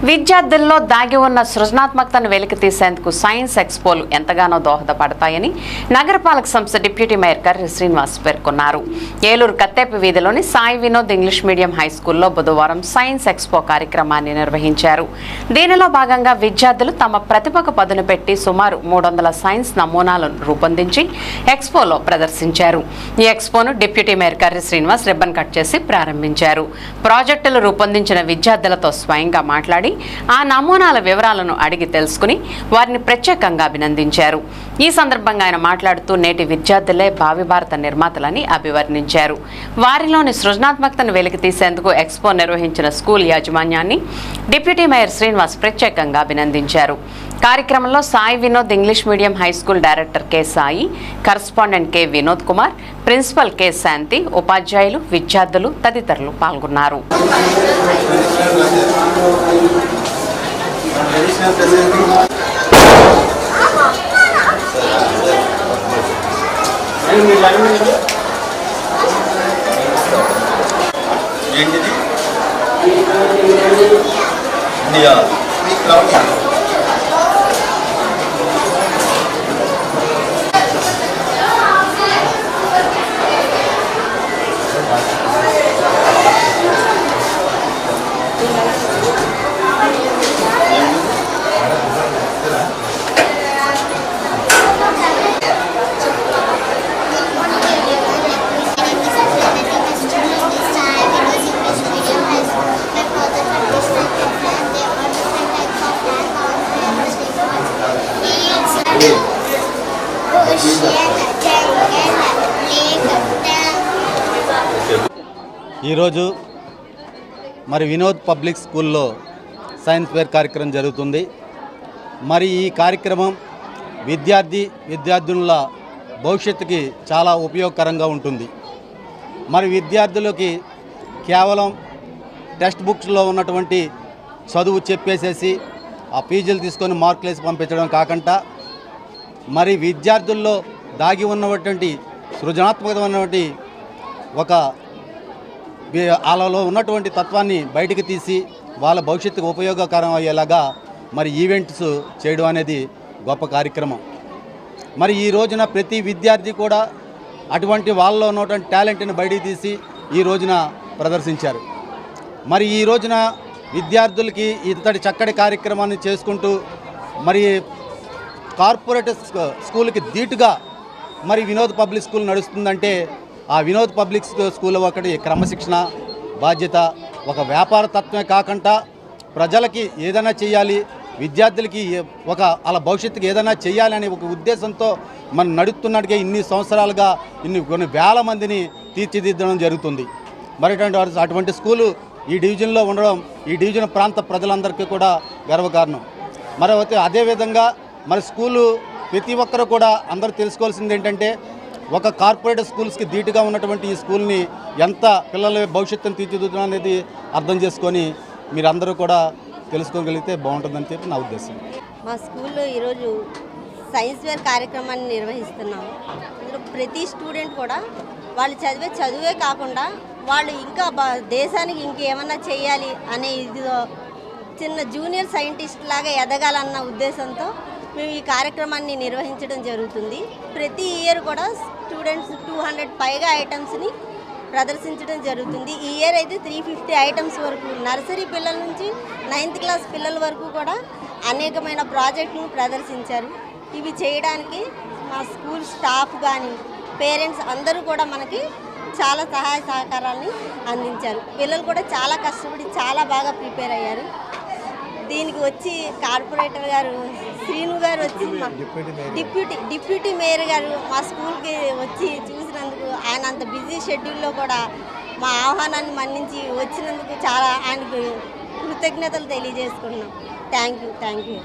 విద్యార్థుల్లో దాగి ఉన్న సృజనాత్మకతను వెలికితీసేందుకు సైన్స్ ఎక్స్పోలు ఎంతగానో దోహదపడతాయని నగరపాలక సంస్థ డిప్యూటీ మేయర్ కర్రి శ్రీనివాస్ పేర్కొన్నారు. ఏలూరు కత్తేపి వీధిలోని Sai Vinod English medium high స్కూల్లో బుధవారం సైన్స్ ఎక్స్పో కార్యక్రమాన్ని నిర్వహించారు. దీనిలో భాగంగా విద్యార్థులు తమ ప్రతిభకు పదును పెట్టి సుమారు 300 సైన్స్ నమూనాలను రూపొందించి ఎక్స్పోలో ప్రదర్శించారు. ఈ ఎక్స్పోను deputy mayor Karri Srinivas ribbon cut చేసి ప్రారంభించారు. ప్రాజెక్టులు రూపొందించిన విద్యార్థులతో స్వయంగా మాట్లాడి ఆ నమూనాల వివరాలను అడిగి తెలుసుకుని వారిని ప్రత్యేకంగా అభినందించారు. ఈ సందర్భంగా ఆయన మాట్లాడుతూ నేటి విద్యార్థులే భావి భారత నిర్మాతలని అభివర్ణించారు. వారిలోని సృజనాత్మకతను వెలికితీసేందుకు ఎక్స్పో నిర్వహించిన స్కూల్ యాజమాన్యాన్ని డిప్యూటీ మేయర్ శ్రీనివాస్ ప్రత్యేకంగా అభినందించారు. కార్యక్రమంలో Sai Vinod English medium high school director K Sai, correspondent K Vinod Kumar, principal K Shanti, ఉపాధ్యాయులు, విద్యార్థులు తదితరులు పాల్గొన్నారు. ఈరోజు మరి వినోద్ పబ్లిక్ స్కూల్లో సైన్స్ ఫేర్ కార్యక్రమం జరుగుతుంది. మరి ఈ కార్యక్రమం విద్యార్థుల భవిష్యత్తుకి చాలా ఉపయోగకరంగా ఉంటుంది. మరి విద్యార్థులకి కేవలం టెక్స్ట్ బుక్స్లో ఉన్నటువంటి చదువు చెప్పేసేసి ఆ పీజీలు తీసుకొని మార్కులు వేసి పంపించడం కాకుండా మరి విద్యార్థుల్లో దాగి ఉన్నటువంటి సృజనాత్మకమైనటువంటి ఒక వాళ్ళలో ఉన్నటువంటి తత్వాన్ని బయటికి తీసి వాళ్ళ భవిష్యత్తుకు ఉపయోగకరం అయ్యేలాగా మరి ఈవెంట్స్ చేయడం అనేది గొప్ప కార్యక్రమం. మరి ఈ రోజున ప్రతి విద్యార్థి కూడా అటువంటి వాళ్ళలో ఉన్నటువంటి టాలెంట్ని బయటికి తీసి ఈ రోజున ప్రదర్శించారు. మరి ఈ రోజున విద్యార్థులకి ఇంతటి చక్కటి కార్యక్రమాన్ని చేసుకుంటూ మరి కార్పొరేట్ స్కూల్కి ధీటుగా మరి వినోద్ పబ్లిక్ స్కూల్ నడుస్తుందంటే ఆ వినోద్ పబ్లిక్ స్కూల్ ఒకటి క్రమశిక్షణ, బాధ్యత, ఒక వ్యాపార తత్వమే కాకుండా ప్రజలకి ఏదైనా చేయాలి, విద్యార్థులకి ఒక అలా భవిష్యత్తుకి ఏదైనా చేయాలి అనే ఒక ఉద్దేశంతో మనం నడుస్తున్నట్టుగా ఇన్ని సంవత్సరాలుగా కొన్ని వేల మందిని తీర్చిదిద్దడం జరుగుతుంది. మరి అటువంటి స్కూలు ఈ డివిజన్లో ఉండడం ఈ డివిజన్ ప్రాంత ప్రజలందరికీ కూడా గర్వకారణం. మరి అదేవిధంగా మరి స్కూలు ప్రతి ఒక్కరు కూడా అందరూ తెలుసుకోవాల్సింది ఏంటంటే ఒక కార్పొరేట్ స్కూల్స్కి ధీటుగా ఉన్నటువంటి ఈ స్కూల్ని ఎంత పిల్లల భవిష్యత్తును తీర్చిదిద్దడం అనేది అర్థం చేసుకొని మీరందరూ కూడా తెలుసుకోగలిగితే బాగుంటుందని చెప్పి నా ఉద్దేశం. మా స్కూల్లో ఈరోజు సైన్స్ ఫేర్ కార్యక్రమాన్ని నిర్వహిస్తున్నాము. ఇందులో ప్రతి స్టూడెంట్ కూడా వాళ్ళు చదువే కాకుండా వాళ్ళు ఇంకా దేశానికి ఇంకేమన్నా చేయాలి అనే ఇదిలో చిన్న జూనియర్ సైంటిస్ట్ లాగా ఎదగాలన్న ఉద్దేశంతో మేము ఈ కార్యక్రమాన్ని నిర్వహించడం జరుగుతుంది. ప్రతి ఇయర్ కూడా స్టూడెంట్స్ 200 పైగా ఐటమ్స్ని ప్రదర్శించడం జరుగుతుంది. ఈ ఇయర్ అయితే 350 ఐటమ్స్ వరకు నర్సరీ పిల్లల నుంచి 9th క్లాస్ పిల్లల వరకు కూడా అనేకమైన ప్రాజెక్టులను ప్రదర్శించారు. ఇవి చేయడానికి మా స్కూల్ స్టాఫ్ కానీ పేరెంట్స్ అందరూ కూడా మనకి చాలా సహాయ సహకారాన్ని అందించారు. పిల్లలు కూడా చాలా కష్టపడి చాలా బాగా ప్రిపేర్ అయ్యారు. దీనికి వచ్చి కార్పొరేటర్ గారు శ్రీను గారు వచ్చి డిప్యూటీ మేయర్ గారు మా స్కూల్కి వచ్చి చూసినందుకు ఆయన అంత బిజీ షెడ్యూల్లో కూడా మా ఆహ్వానాన్ని మన్నించి వచ్చినందుకు చాలా ఆయనకు కృతజ్ఞతలు తెలియజేసుకున్నాం. Thank you.